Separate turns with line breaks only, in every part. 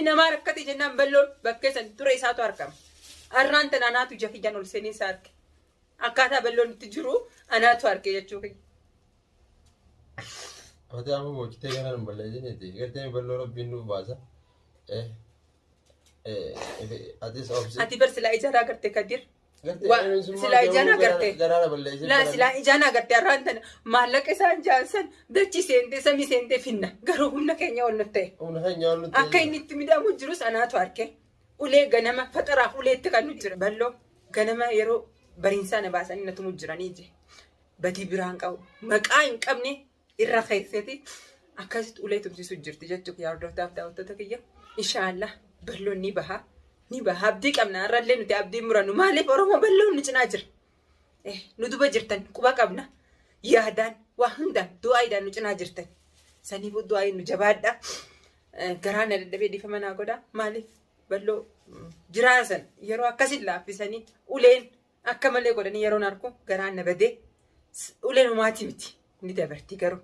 namaa rakkate jennaan balloon bakkeessan ture isaatu argama. Arraan tan anaatu jakijan ol seenee isaa arge. Akkaataa balloon itti jiru anaatu arge jechuudha.
Ati amma boocitee kanaan balleessiniiti. Gartee balloon rabbiin nuuf baasa. Ati bar silaa ijaaraa agartee Kadir. Silaa ijaan agartee. Silaa ijaan agartee arraan tan maallaqa isaan jaansan dachi seentee samii seentee finna. Garuu humna keenya ol nutti ta'e. Akka inni itti midhaamu jirus anaatu arge. Ulee ganama faxaraaf uleetti kan nuti jira. Balloo ganama yeroo bariinsaa na baasanii na tumu jiranii je. Badii biraan qabu. Maqaa hin qabne irra keessatti akkasitti ulee tumsiisu jirti jechuudha yaaddotaaf daawwattoota kiyya. Inshaallah balloon ni baha. Ni baha abdii qabna irrallee nuti abdii murannu maaliif Oromoo balloon nu cinaa jira. Nu duba jirtan quba qabna. Yaadaan waa hundaan du'aayidhaan nu cinaa jirtan. Saniif du'aayi nu jabaadha. Garaan na dadhabee dhiifama naa godha. Maaliif balloo jiraasan yeroo akkasin laaffisanii uleen akka malee godhanii yeroo narku garaan na badee uleen homaati miti ni dabarti garuu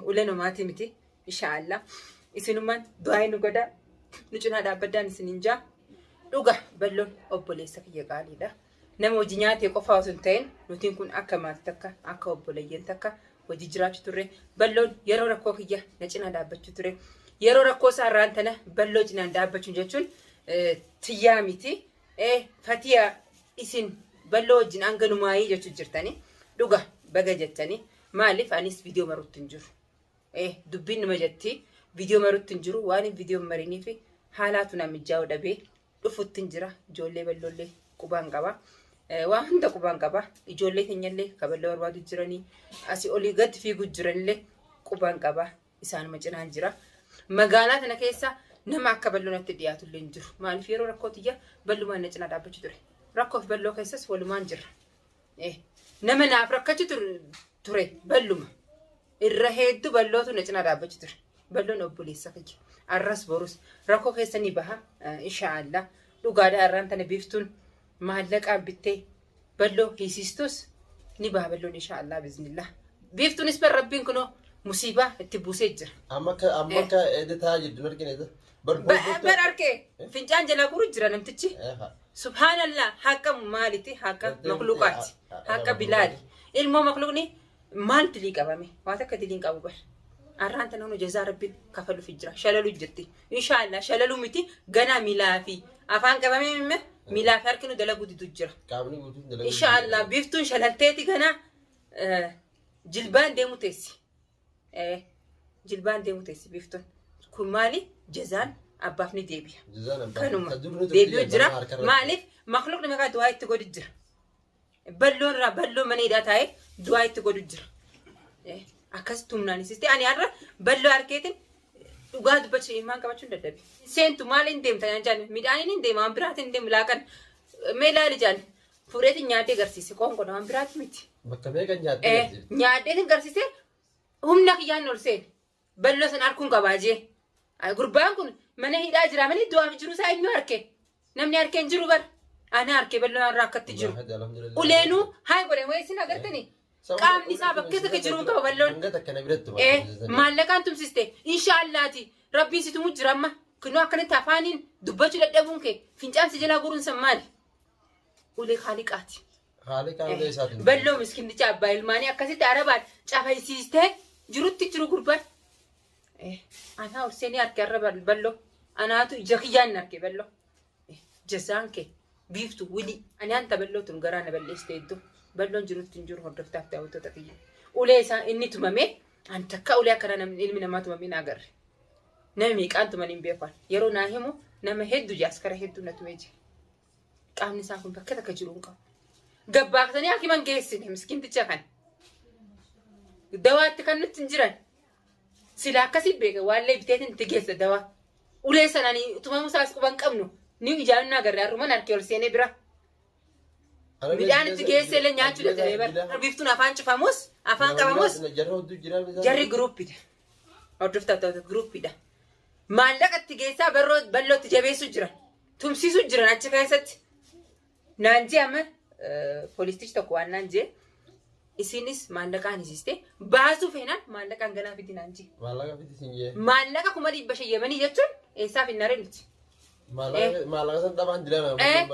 uleen homaati miti inshaallah isinumaan du'aayi nu godha nu cinaa dhaabbadaan isinin jaa dhuga balloon obboleessa kiyya qaaliidha nama hojii nyaatee qofaa osoo hin ta'in nutiin kun akka maatii takka akka obboleeyyan takka hojii jiraachuu turre balloon yeroo rakkoo kiyya na cinaa dhaabbachuu ture. Yeroo rakkoo saarraan tana balloo cinaan dhaabbachuun jechuun tiyyaa miti. Fatiyaa isin balloo wajjin hanganumaayii jechuun jirtanii dhuga baga jettanii maaliif anis viidiyoo maruutti hin jiru. Dubbiin numa jetti viidiyoo maruutti hin jiru waan viidiyoo marinii fi haalaatu namichaa'u dhabee dhufutti hin jira. Ijoollee balloollee qubaan qaba. Waan hunda qubaan qaba. Ijoollee keenyallee kaballoo barbaadu jiranii asii olii gadi fiiguu jiranillee qubaan qaba. Isaanuma cinaan jira. Magaalaa tana keessa nama akka balloonatti dhiyaatu illee hin jiru. Maaliif yeroo rakkoo tiyya ballumaan na cinaa dhaabbachuu ture. Rakkoo fi balloo keessas walumaan jirra. Nama naaf rakkachuu ture balluma. Irra hedduu ballootu na cinaa dhaabbachuu ture. Balloon obboleessa kiyya. Arras borus rakkoo keessa ni baha. Inshaallah dhugaadhaa irraan tana biiftuun maallaqaan bittee balloo hiisistus ni baha balloon inshaallah biiznillah. Biiftuunis bar rabbiin kunoo musiibaa itti buusee jira. Amma akka editaa jirtu argina.
Bar arkee fincaan jalaa guruu jira namtichi. Subhaanallah haqqa maaliti haqqa makluuqaati. Haqqa bilaali. Ilmoo makluuqni maal dilii qabame? Waan akka diliin qabu bar. Arraan tana hunu jazaa rabbiin kafaluuf jira. Shalaluu jirti. Inshaallah shalaluu miti ganaa miilaa fi afaan qabame mimme miilaa fi harki nu dalaguu didu jira. Inshaallah biiftuun shalalteeti ganaa jilbaan deemu teessi. Jilbaan deemu teessi biiftuun. Kun maali? Jazaan abbaaf ni deebi'a. Kanuma deebi'u jira. Maaliif makluuqni maqaa du'aa itti godhu jira. Balloon irraa balloon mana hidhaa taa'ee du'aa itti godhu jira. Akkas tumnaanis ta'e ani har'a balloo harkeetiin dhugaa dubbachuu ilmaan qabachuun dadhabe. Seentu maaliin deemta jaan midhaaniin hin deema waan biraatiin hin deemu laaqan mee ilaali jaan fuudheetiin nyaatee agarsiise qoonqoodha waan biraati miti.
Bakka meeqa nyaattee?
Nyaadheetiin agarsiise humna kiyyaan ol seene balloo san harkuun qabaajee. Gurbaan kun mana hidhaa jira malee du'aaf jiru isaa eenyu harke namni harkee hin jiru bar ana harkee balloon irraa akkatti jiru uleenuu haa godhan wayii isin agartanii qaamni isaa bakkee takka jiruun qaba balloon maallaqaan tumsiste inshaallaati rabbiin si tumu jira amma kunoo akkanatti afaaniin dubbachuu dadhabuun kee fincaan si jalaa guruun san maali ulee haaliqaati balloo miskinnicha abbaa ilmaanii akkasitti arabaan cafaysiistee jirutti jiru gurbaan. Ana Hussein harkee arra ballo anaatu ija kiyyaan harkee ballo jazaan kee biiftu wili ani anta ballo tun garaa na balleessite iddoo balloon jirutti hin jiru hordoftaaf daawwattoota kiyya ulee isaa inni tumame an takka ulee akkana namni ilmi namaa tumame na agarre nama miiqaan tumaniin beekan yeroo naa himu nama hedduu jaaskara hedduu na tumee jira qaamni isaa kun bakka takka jiruun qabu gabbaaktanii hakiman geessine miskinticha kan dawaatti kan nutti hin jiran. Sila akkasii beeka waan leebiteetiin itti geessa dawaa. Ulee sananii tumamu isaas quban qabnu ni ijaarannaa agarre harruman harkee ol seenee bira. Midhaan itti geessee illee nyaachuu dadhabee bara. Biiftuun afaan cufamus afaan qabamus jarri guruuppiidha. Hordoftaaf ta'utu guruuppiidha. Maallaqa itti geessaa balloo itti jabeessuu jiran. Tumsiisuu jiran achi keessatti. Naan jee amma poolistichi tokko waan naan jee. Isinis maallaqaan hiisiste baasuu feenaan maallaqaan ganaa fiti naan jee.
Maallaqa fiti siin jee.
Maallaqa 100,000 jechuun Eessaaf hin nareenuti.
Maallaqa san dhabaan jira.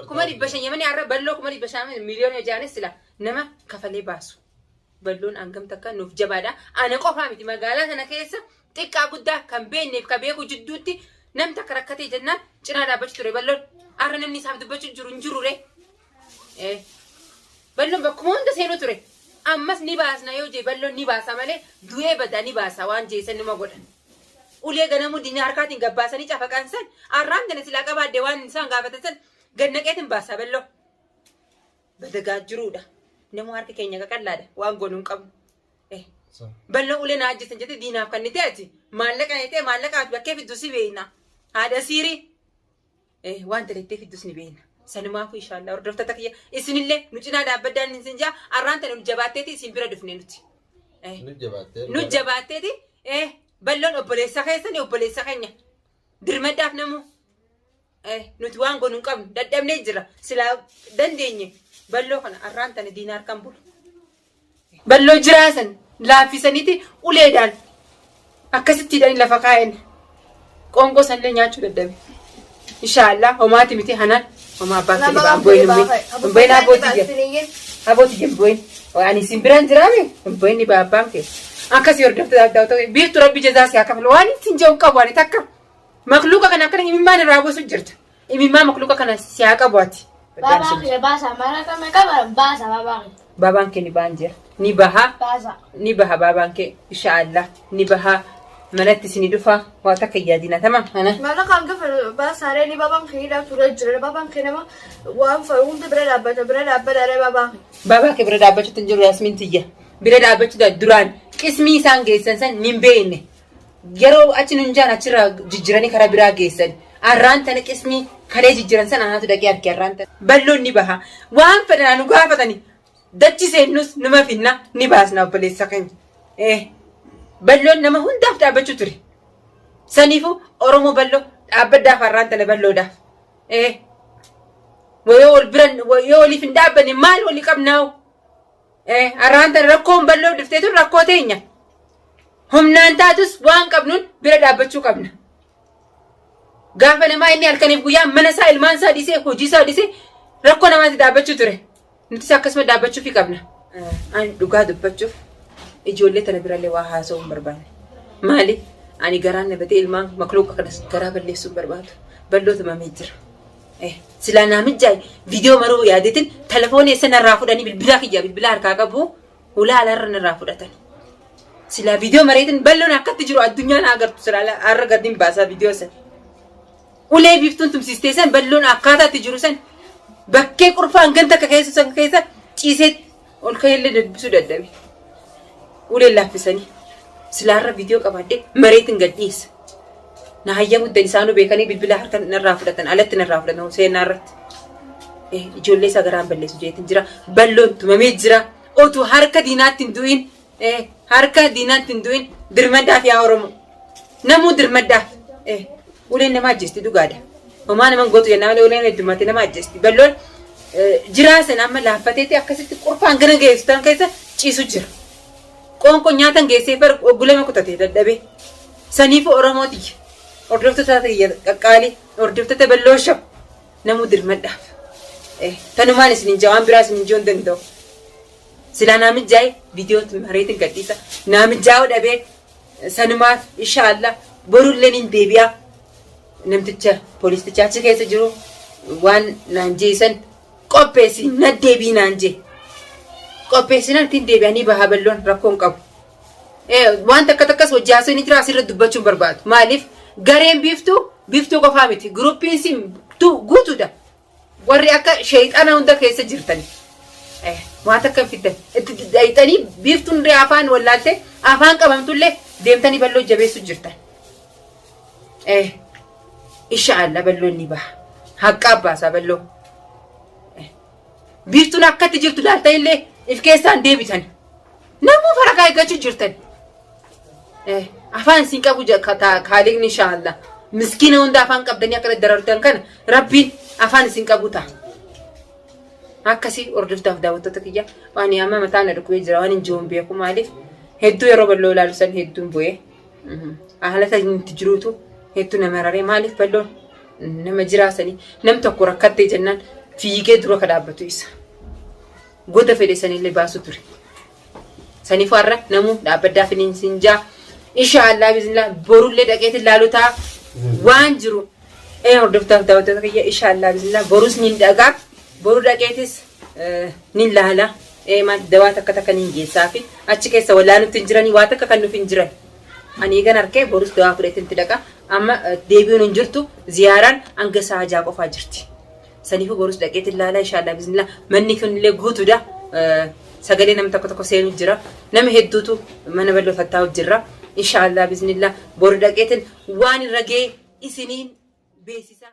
Kuma dhibba shan yemanii har'a balloo kuma dhibba shan miliyoona jaanis sila nama kafalee baasu. Balloon hangam takka nuuf jabaadha. Ana qofaa miti magaalaa kana keessa xiqqaa guddaa kan beekneef ka beeku jidduutti nam takka rakkatee jennaan cinaa dhaabbachuu ture balloon. Har'a namni isaaf dubbachuu jiru hin jirure. Balloon bakkuma hunda seenuu ture. Ammas ni baasna yoo jee balloon ni baasa malee du'ee badaa ni baasa waan jeesan nima godhan. Ulee ganamu dinya harkaatiin gabbaasanii cafaqaan san arraan kana silaa qabaadde waan isaan gaafatan san gannaqeetiin baasa balloo. Badagaa jiruudha. Namu harka keenya qaqallaadha waan gonuun qabnu. Balloo ulee na ajjeesan jette diinaaf kan ni ta'ati. Maallaqa ni ta'e maallaqa bakkee fidduu si beeyna. Haadha siirii. Waan dalattee fiddus ni beeyna. Sanumaafuu inshaallah hordoftoota kiyya isinillee nu cinaa dhaabbadaan isin jaa arraan tana nu jabaatteeti isin bira dhufne nuti. Nu jabaatteeti balloon obboleessa keessan obboleessa keenya dirmaddaaf namu nuti waan gonuun qabnu dadhabnee jira silaa dandeenye balloo kana arraan tana diinaar kan bulu. Balloo jiraasan laaffisaniiti uleedhaan akkasitti hidhanii lafa kaa'en qoonqoo sanillee nyaachuu dadhabe. Inshaallah homaati miti hanaan. Oma abbaan kee baan boyin mi boyin abooti je boyin ani simbiran jirame boyin ni baabaan kee akkasi hordofta daawwata biiftu rabbi jazaa si akafalu waan isin jeeun qabu ani takka makluuqa kana akkana imimmaan irraa buusu jirta imimmaa makluuqa kana si akabaati
Babaa kee baasa mara kama kama baasa
babaan kee ni baan jira ni baha babaan kee inshaallah ni baha Malatti sini dhufa waa takka yaadina tamam ana
Mana kan gafa baasa reeni babaan kee daa ture jira babaan kee nama waan fayyumti bira dhaabbata ree
babaa kee bira dhaabbachuu tan jiru Yasmin tiyya bira dhaabbachuu duraan qismii isaan geessan san nin beekne yeroo achi nun jaan achirraa jijjiranii karaa biraa geessan arraan tana qismii kalee jijjiran san anaatu dhaqee arge arraan tana balloon ni baha waan fedhan nu gaafatani dachi seennus numa finna ni baasna obboleessa keenya Balloon nama hundaaf dhaabbachuu ture. Saniifuu Oromoo balloo dhaabbaddaaf arraan tana balloodhaaf. Yoo waliif hin dhaabbanne maal walii qabnaawu? Arraan tana rakkoon balloo dhuftee tun rakkoo teenya. Humnaan taatus waan qabnuun bira dhaabbachuu qabna. Gaafa namaa inni halkaniif guyyaa mana isaa ilmaan isaa dhiisee hojii isaa dhiisee rakkoo namaatti dhaabbachuu ture. Nutis akkasuma dhaabbachuufi qabna. Ani dhugaa dubbachuuf. Ijoollee tana birallee waa haasa'uu hin barbaanne. Maali? Ani garaan nabatee ilmaan makluuqa kanas garaa balleessuu hin barbaadu. Balloota mamee jira. Silaa naamijjaa viidiyoo maruu yaadetin telefoonii eessa narraa fudhanii bilbilaa kiyyaa bilbilaa harkaa qabu ulaa alaarra narraa fudhatan. Silaa viidiyoo mareetin balloon akkatti jiru addunyaan agartu silaa har'a gaddiin baasaa viidiyoo san. Ulee biiftuun tumsiistee san balloon akkaataatti jiru san bakkee qurfaan ganta akka keessa san keessa ciisee ol ka'ellee dubbisuu dadhabe. Uleen laaffisanii silaarra viidiyoo qabaadde mareetiin gadhiisa. Na hayya muddan isaanuu beekanii bilbila harka narraa fudhatan alatti narraa fudhatan seenaa irratti. Ijoollee isaa garaan balleessu jeetiin jira. Balloon tumamee jira. Otuu harka diinaatti hin du'in dirmaddaaf yaa Oromoo. Namuu dirmaddaaf. Uleen nama ajjeesti dhugaadha. Homaa naman gootu jennaa malee uleen heddummaatti nama ajjeesti. Balloon jiraasan amma laaffateetti akkasitti qurfaan gana geessitan keessa ciisu jira. Qoonqoo nyaatan geessee bar gulama kutatee dadhabee. Saniifuu Oromooti. Hordoftoota qaqqaalii hordoftoota balloo shab namuu dirmadhaaf. Tanumaan isin hin waan biraa isin hin jiru danda'u. Silaa naamijjaa'e viidiyoo mareetiin gadhiisa. Naamijjaa'u dhabee sanumaaf inshaallah borulleen hin deebi'aa. Namticha poolisticha achi keessa jiru waan naan jeesan qopheessi na deebii naan jee. Qopheessinaan ittiin deebi'anii bahaa balloon rakkoon qabu. Waan takka takkas hojii haasoo inni jira asirra dubbachuun barbaadu. Maaliif gareen biiftuu qofaa miti. Guruppiin siin guutuudha. Warri akka sheexana hunda keessa jirtani. Waan takka fiddan. Itti dhayxanii biiftuun afaan wallaaltee afaan qabamtullee deemtanii balloo jabeessu jirtan. Inshaallah balloon ni baha. Haqqa abbaasaa balloo. Biiftuun akkatti jirtu laaltanii illee if keessaan deebitan. Namuu faragaa eeggachuu jirtan. Afaan siin qabu kaaliqni inshaallah. Miskiina hunda afaan qabdanii akka darartan kana rabbiin afaan isin qabu ta'a. Akkasii hordoftaaf daawwattoota kiyya waan amma mataan na dhukkubee jira waan hin jiruun beeku maaliif hedduu yeroo balloo ilaalu san hedduun bu'ee haala itti jiruutu hedduu nama raree maaliif balloon nama jiraasanii nam tokko rakkattee jennaan fiigee dura ka dhaabbatu isa goda fedhe sanillee baasu ture saniif warra namu dhaabbaddaa finiin sinjaa inshaallah bizinillah borullee dhaqeetiin laalutaa waan jiru hordoftaaf daawwattoota kiyya inshaallah bizinillah borus nin dhagaa boru dhaqeetis nin laala maal dawaa takka nin geessaa fi achi keessa walaanutti hin jiranii waa takka kan nuuf hin jiran ani eegan arkee borus dawaa fudhateen itti dhaqa amma deebiin hin jirtu ziyaaraan hanga saajaa qofaa jirti saniif borus dhaqeetiin laala inshaallah bizinillah manni kunillee guutuudha sagalee nama tokko seenu jira nama hedduutu mana bal'oo fattaa'u jira inshaallah bizinillah boru dhaqeetiin waan irra ga'e isiniin beeksisa.